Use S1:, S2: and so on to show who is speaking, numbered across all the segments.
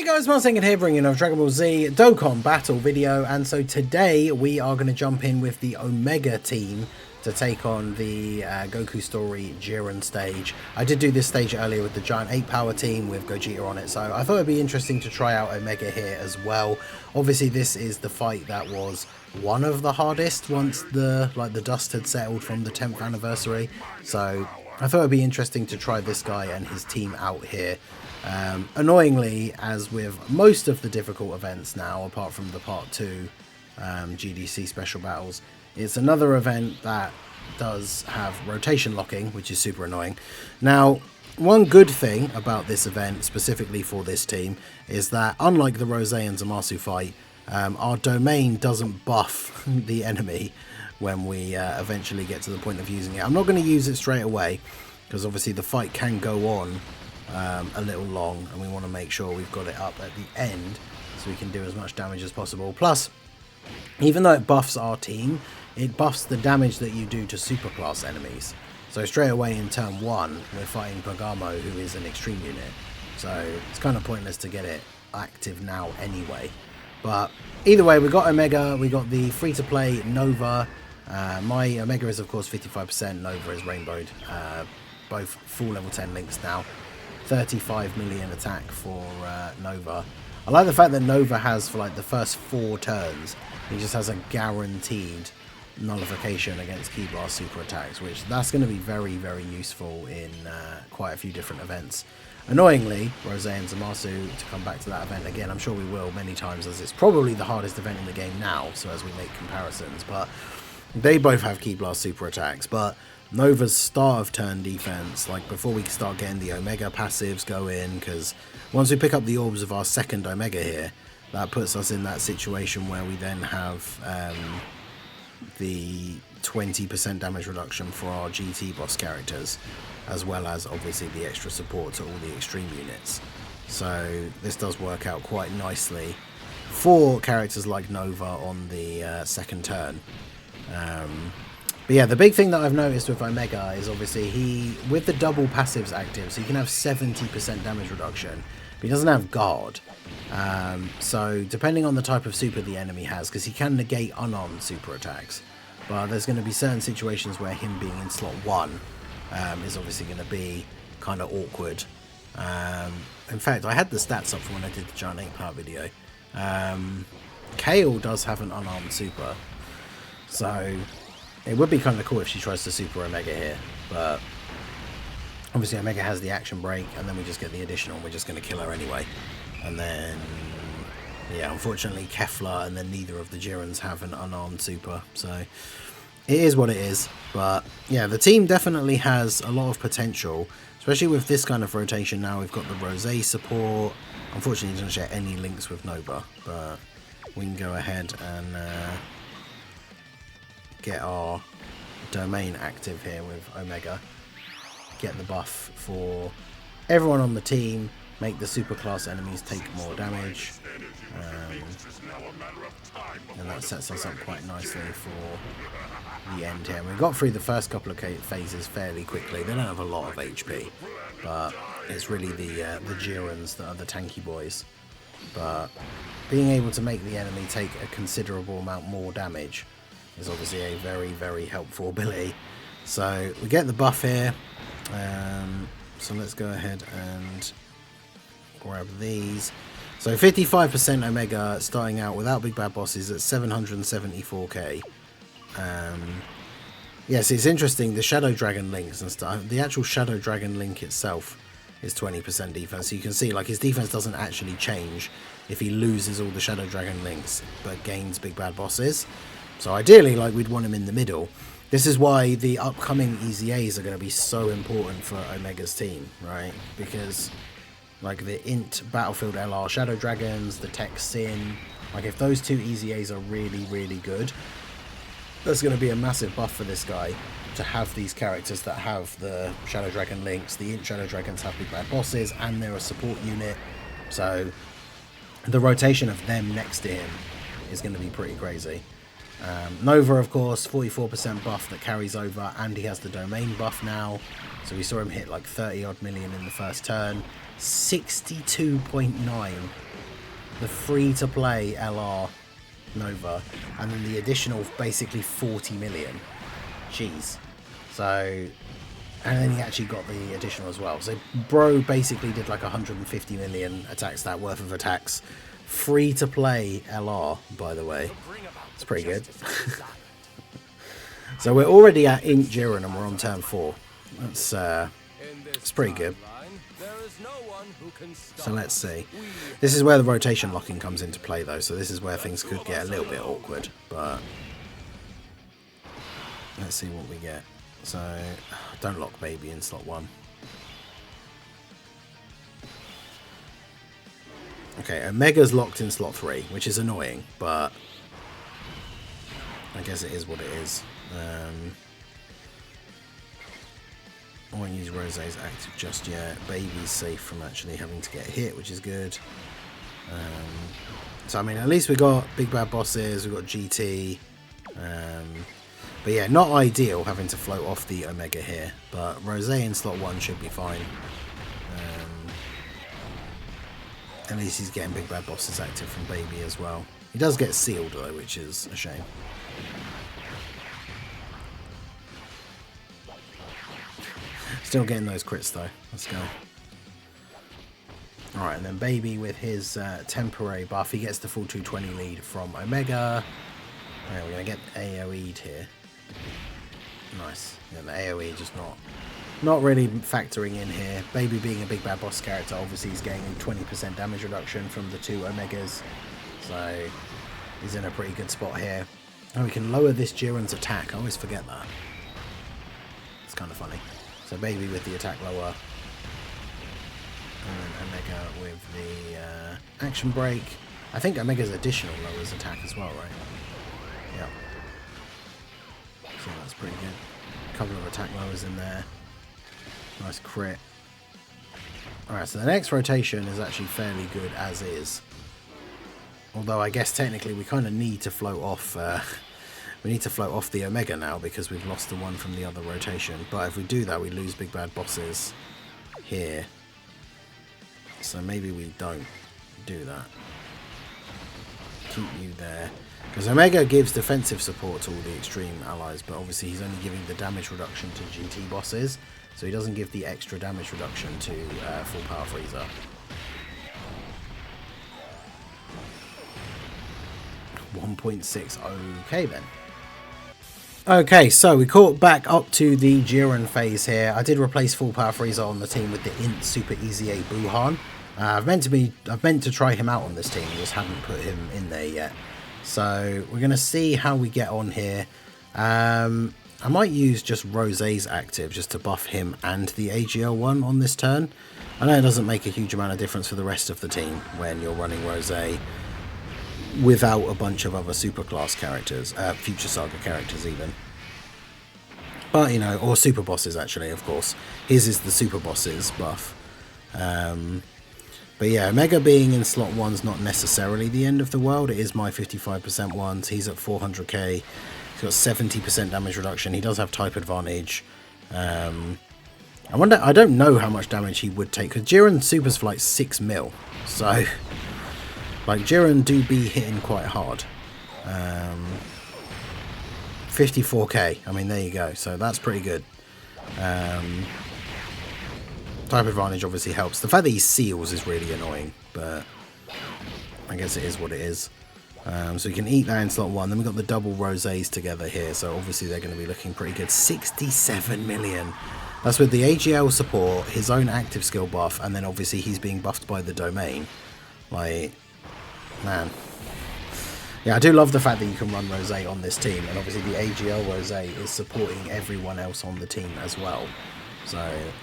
S1: Guys, Martin here bringing you a Dragon Ball Z Dokkan battle video, and so today we are going to jump in with the Omega team to take on the Goku Story Jiren stage. I did do this stage earlier with the Giant 8 Power team with Gogeta on it, so I thought it'd be interesting to try out Omega here as well. Obviously this is the fight that was one of the hardest once the dust had settled from the 10th anniversary, so I thought it'd be interesting to try this guy and his team out here. Annoyingly, as with most of the difficult events now, apart from the Part 2 GDC special battles, it's another event that does have rotation locking, which is super annoying. Now, one good thing about this event, specifically for this team, is that unlike the Rose and Zamasu fight, our domain doesn't buff the enemy when we eventually get to the point of using it. I'm not going to use it straight away, because obviously the fight can go on a little long, and we want to make sure we've got it up at the end so we can do as much damage as possible. Plus, even though it buffs our team, it buffs the damage that you do to superclass enemies. So straight away in turn 1 we're fighting Pagamo, who is an extreme unit, so it's kind of pointless to get it active now anyway. But either way, we got Omega, we got the free-to-play Nova. My Omega is of course 55%, Nova is rainbowed, both full level 10 links now. 35 million attack for Nova. I like the fact that Nova has, for like the first 4 turns, he just has a guaranteed nullification against Ki Blast super attacks, which that's going to be very, very useful in quite a few different events. Annoyingly, Rose and Zamasu, to come back to that event again, I'm sure we will many times, as it's probably the hardest event in the game now, so as we make comparisons, but they both have Ki Blast super attacks. But Nova's start of turn defense, like before we start getting the Omega passives going, because once we pick up the orbs of our second Omega here, that puts us in that situation where we then have the 20% damage reduction for our GT boss characters, as well as obviously the extra support to all the extreme units. So this does work out quite nicely for characters like Nova on the second turn. But yeah, the big thing that I've noticed with Omega is obviously with the double passives active, so you can have 70% damage reduction, but he doesn't have guard. So depending on the type of super the enemy has, because he can negate unarmed super attacks, but there's going to be certain situations where him being in slot 1 is obviously going to be kind of awkward. In fact, I had the stats up for when I did the Giant 8 Power video. Kale does have an unarmed super, so it would be kind of cool if she tries to super Omega here, but obviously Omega has the action break, and then we just get the additional, and we're just going to kill her anyway. And then, yeah, unfortunately Kefla and then neither of the Jirens have an unarmed super, so it is what it is. But yeah, the team definitely has a lot of potential, especially with this kind of rotation now. We've got the Rose support. Unfortunately, it doesn't share any links with Nova, but we can go ahead and get our domain active here with Omega, get the buff for everyone on the team, make the superclass enemies take more damage, and that sets us up quite nicely for the end here. We got through the first couple of phases fairly quickly. They don't have a lot of HP, but it's really the Jirens that are the tanky boys. But being able to make the enemy take a considerable amount more damage is obviously a very, very helpful ability. So we get the buff here, so let's go ahead and grab these. So 55% Omega starting out without big bad bosses at 774k. Yes, it's interesting, the Shadow Dragon links and stuff. The actual Shadow Dragon link itself is 20% defense, so you can see like his defense doesn't actually change if he loses all the Shadow Dragon links but gains big bad bosses. So ideally, like, we'd want him in the middle. This is why the upcoming EZAs are going to be so important for Omega's team, right? Because, like, the Int Battlefield LR Shadow Dragons, the Tech Sin, like, if those 2 EZAs are really, really good, that's going to be a massive buff for this guy to have these characters that have the Shadow Dragon links. The Int Shadow Dragons have big bad bosses, and they're a support unit. So the rotation of them next to him is going to be pretty crazy. Nova, of course, 44% buff that carries over, and he has the domain buff now. So we saw him hit like 30 odd million in the first turn. 62.9 the free-to-play LR Nova, and then the additional basically 40 million. Jeez. So, and then he actually got the additional as well. So bro basically did like 150 million attack stat worth of attacks. Free-to-play LR, by the way. It's pretty good. So we're already at Int Jiren and we're on turn 4. That's it's pretty good. So let's see. This is where the rotation locking comes into play though, so this is where things could get a little bit awkward, but let's see what we get. So don't lock baby in slot 1. Okay, Omega's locked in slot 3, which is annoying, but I guess it is what it is. I won't use Rosé's active just yet. Baby's safe from actually having to get hit, which is good. So I mean, at least we got big bad bosses, we've got GT. But yeah, not ideal having to float off the Omega here, but Rosé in slot 1 should be fine. At least he's getting big bad bosses active from Baby as well. He does get sealed though, which is a shame. Still getting those crits though. Let's go. Alright, and then Baby with his temporary buff, he gets the full 220 lead from Omega. Right, we're going to get AoE'd here. Nice. Yeah, the AoE just not really factoring in here. Baby being a big bad boss character, obviously he's gaining 20% damage reduction from the 2 Omegas. So he's in a pretty good spot here. And we can lower this Jiren's attack. I always forget that. It's kind of funny. So Baby with the attack lower. And then Omega with the action break. I think Omega's additional lowers attack as well, right? Yeah. So that's pretty good. A couple of attack lowers in there. Nice crit. Alright, so the next rotation is actually fairly good as is. Although I guess technically we kind of need to float off we need to float off the Omega now because we've lost the one from the other rotation. But if we do that, we lose big bad bosses here. So maybe we don't do that. Keep you there. Because Omega gives defensive support to all the extreme allies, but obviously he's only giving the damage reduction to GT bosses. So he doesn't give the extra damage reduction to full power Frieza. 1.6. Okay then. Okay, so we caught back up to the Jiren phase here. I did replace full power Frieza on the team with the Int Super Easy A Buhan. I've meant to try him out on this team, just haven't put him in there yet. So we're gonna see how we get on here. I might use just Rosé's active just to buff him and the AGL one on this turn. I know it doesn't make a huge amount of difference for the rest of the team when you're running Rosé without a bunch of other superclass characters, Future Saga characters even. But, you know, or super bosses actually, of course. His is the super bosses buff. But yeah, Omega being in slot 1's not necessarily the end of the world. It is my 55% ones. He's at 400k. He's got 70% damage reduction. He does have type advantage. I wonder, I don't know how much damage he would take, because Jiren supers for like 6 mil. So, like, Jiren do be hitting quite hard. 54k. I mean, there you go. So that's pretty good. Type advantage obviously helps. The fact that he seals is really annoying, but I guess it is what it is. So we can eat that in slot 1. Then we've got the double Rosés together here, so obviously they're going to be looking pretty good. 67 million. That's with the AGL support, his own active skill buff, and then obviously he's being buffed by the domain. Like, man. Yeah, I do love the fact that you can run Rosé on this team, and obviously the AGL Rosé is supporting everyone else on the team as well. So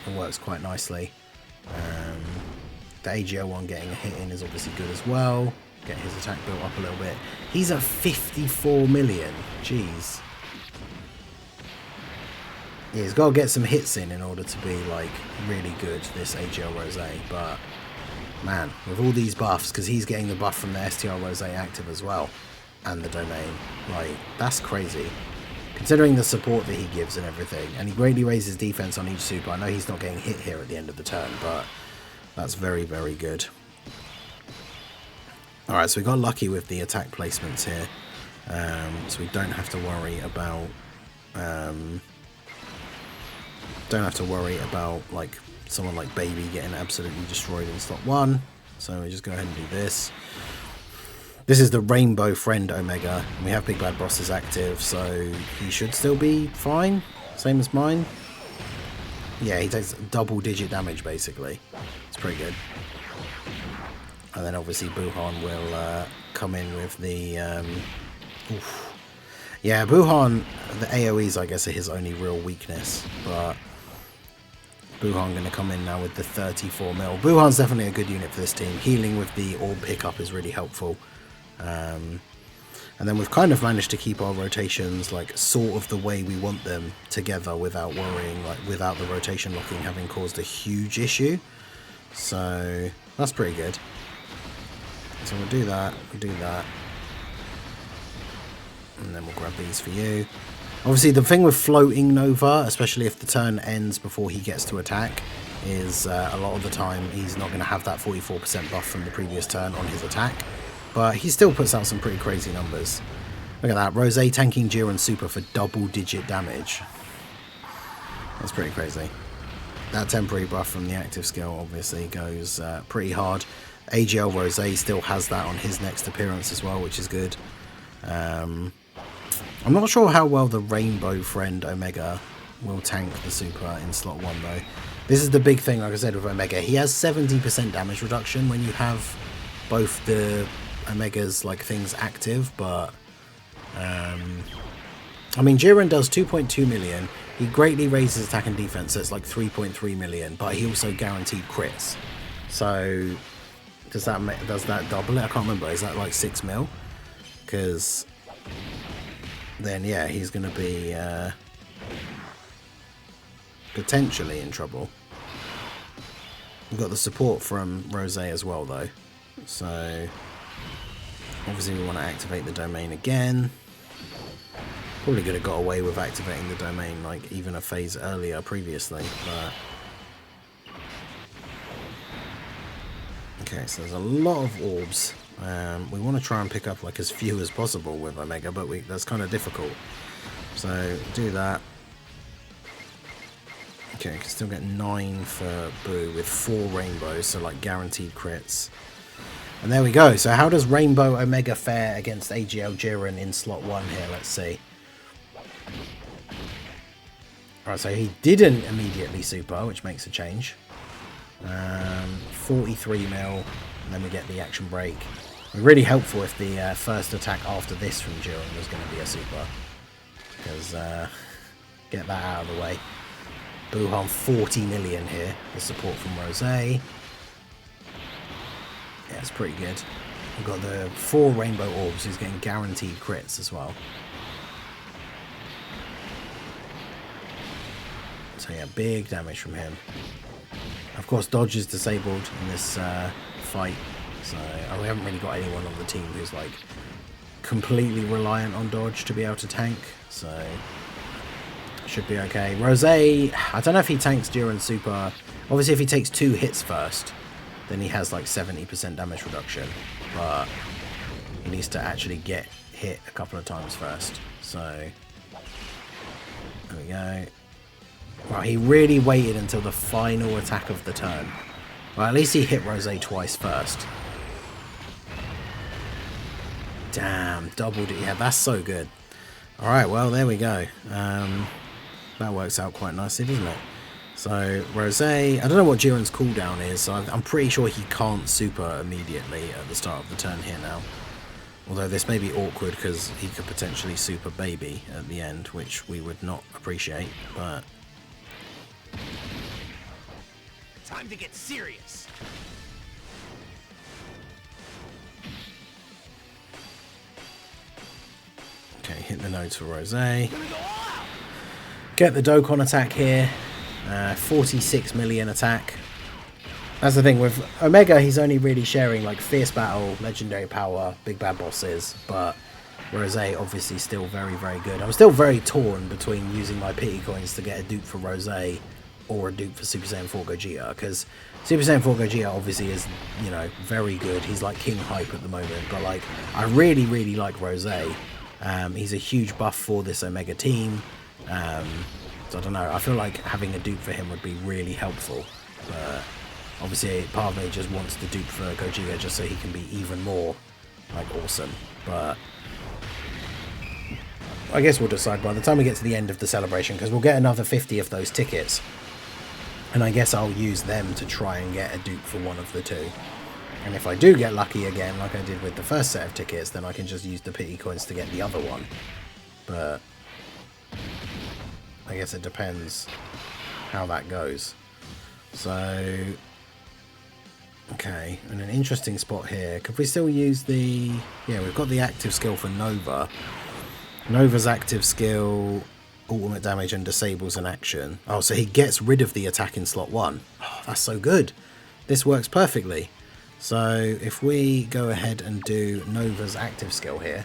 S1: it works quite nicely. The AGL one getting a hit in is obviously good as well. Get his attack built up a little bit. He's at 54 million. Jeez. Yeah, he's got to get some hits in order to be like really good, this AGL Rosé. But man, with all these buffs, because he's getting the buff from the STR Rosé active as well, and the domain, like, that's crazy. Considering the support that he gives and everything, and he greatly raises defense on each super. I know he's not getting hit here at the end of the turn, but that's very, very good. Alright, so we got lucky with the attack placements here. So we don't have to worry about like someone like Baby getting absolutely destroyed in slot 1. So we just go ahead and do this. This is the Rainbow Friend Omega. We have Big Bad Bosses active, so he should still be fine. Same as mine. Yeah, he takes double-digit damage, basically. It's pretty good. And then obviously Buhan will come in with the... oof. Yeah, Buhan, the AoEs, I guess, are his only real weakness. But Buhan going to come in now with the 34 mil. Buhan's definitely a good unit for this team. Healing with the orb pickup is really helpful. And then we've kind of managed to keep our rotations like sort of the way we want them together without worrying, like without the rotation locking having caused a huge issue. So that's pretty good. So we'll do that, and then we'll grab these for you. Obviously the thing with floating Nova, especially if the turn ends before he gets to attack, is a lot of the time he's not going to have that 44% buff from the previous turn on his attack. But he still puts out some pretty crazy numbers. Look at that, Rosé tanking Jiren Super for double-digit damage. That's pretty crazy. That temporary buff from the active skill obviously goes pretty hard. AGL Rosé still has that on his next appearance as well, which is good. I'm not sure how well the Rainbow Friend Omega will tank the Super in slot 1 though. This is the big thing, like I said, with Omega. He has 70% damage reduction when you have both the Omega's like things active, but I mean Jiren does 2.2 million. He greatly raises attack and defense, so it's like 3.3 million, but he also guaranteed crits. So does that double it? I can't remember. Is that like 6 mil? Because then yeah, he's going to be potentially in trouble. We've got the support from Rosé as well though, so obviously we want to activate the domain again. Probably could have got away with activating the domain like even a phase earlier previously, but okay, so there's a lot of orbs. We want to try and pick up like as few as possible with Omega, but that's kind of difficult. So do that. Okay, can still get 9 for Boo with 4 rainbows, so like guaranteed crits. And there we go. So how does Rainbow Omega fare against AGL Jiren in slot 1 here? Let's see. Alright, so he didn't immediately super, which makes a change. 43 mil, and then we get the action break. Really helpful if the first attack after this from Jiren was going to be a super. Because, get that out of the way. Buhan 40 million here, the support from Rosé. Yeah, it's pretty good. We've got the 4 rainbow orbs, who's getting guaranteed crits as well. So yeah, big damage from him. Of course, dodge is disabled in this fight, so we haven't really got anyone on the team who's like completely reliant on dodge to be able to tank, so should be okay. Rosé, I don't know if he tanks Jiren Super. Obviously, if he takes 2 hits first, then he has like 70% damage reduction, but he needs to actually get hit a couple of times first. So there we go. Right, he really waited until the final attack of the turn. Well, at least he hit Rosé twice first. Damn, doubled it. Yeah, that's so good. Alright, well, there we go. That works out quite nicely, doesn't it? So, Rosé, I don't know what Jiren's cooldown is, so I'm pretty sure he can't super immediately at the start of the turn here now. Although this may be awkward because he could potentially super Baby at the end, which we would not appreciate, but...
S2: Time to get serious.
S1: Okay, hit the nodes for Rosé. Get the Dokkan attack here. 46 million attack. That's the thing with Omega, he's only really sharing like Fierce Battle, Legendary Power, Big Bad Bosses, but Rosé obviously still very, very good. I'm still very torn between using my pity coins to get a dupe for Rosé or a dupe for Super Saiyan 4 Gogeta, because Super Saiyan 4 Gogeta obviously is, you know, very good. He's like king hype at the moment, but like I really, really like Rose. He's a huge buff for this Omega team. So I don't know, I feel like having a dupe for him would be really helpful, but obviously part of me just wants the dupe for Gogeta just so he can be even more like awesome. But I guess we'll decide by the time we get to the end of the celebration, because we'll get another 50 of those tickets, and I guess I'll use them to try and get a dupe for one of the two. And if I do get lucky again, like I did with the first set of tickets, then I can just use the pity coins to get the other one. But I guess it depends how that goes. So, okay, and an interesting spot here. Could we still use the... Yeah, we've got the active skill for Nova. Nova's active skill, ultimate damage and disables an action. Oh, so he gets rid of the attack in slot 1. Oh, that's so good. This works perfectly. So if we go ahead and do Nova's active skill here.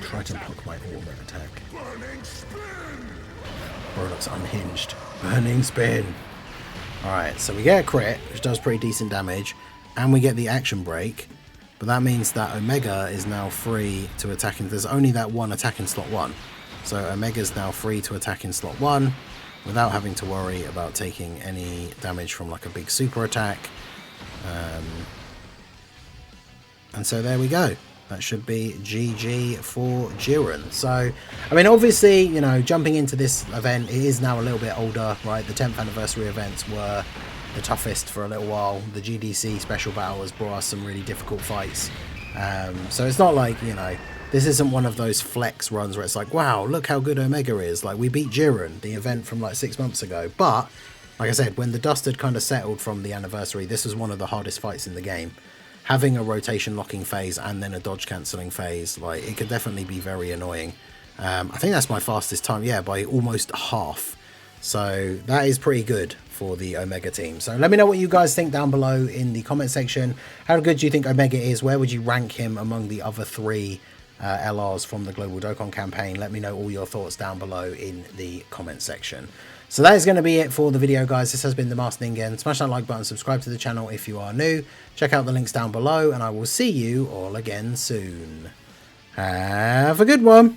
S1: Try to block my ultimate attack. Bro looks unhinged. Burning spin. Alright, so we get a crit, which does pretty decent damage, and we get the action break, but that means that Omega is now free to attack in... There's only that one attack in slot 1, so Omega's now free to attack in slot 1 without having to worry about taking any damage from like a big super attack. And so there we go. That should be GG for Jiren. So, I mean, obviously, you know, jumping into this event, it is now a little bit older, right? The 10th anniversary events were the toughest for a little while. The GDC special battle has brought us some really difficult fights. So it's not like, you know, this isn't one of those flex runs where it's like, wow, look how good Omega is. Like, we beat Jiren, the event from like 6 months ago. But, like I said, when the dust had kind of settled from the anniversary, this was one of the hardest fights in the game. Having a rotation locking phase and then a dodge cancelling phase, like, it could definitely be very annoying. I think that's my fastest time, yeah, by almost half. So that is pretty good for the Omega team. So let me know what you guys think down below in the comment section. How good do you think Omega is? Where would you rank him among the other 3 LRs from the Global Dokkan campaign? Let me know all your thoughts down below in the comment section. So that is going to be it for the video, guys. This has been the Master Ningen. Smash that like button, subscribe to the channel if you are new. Check out the links down below, and I will see you all again soon. Have a good one.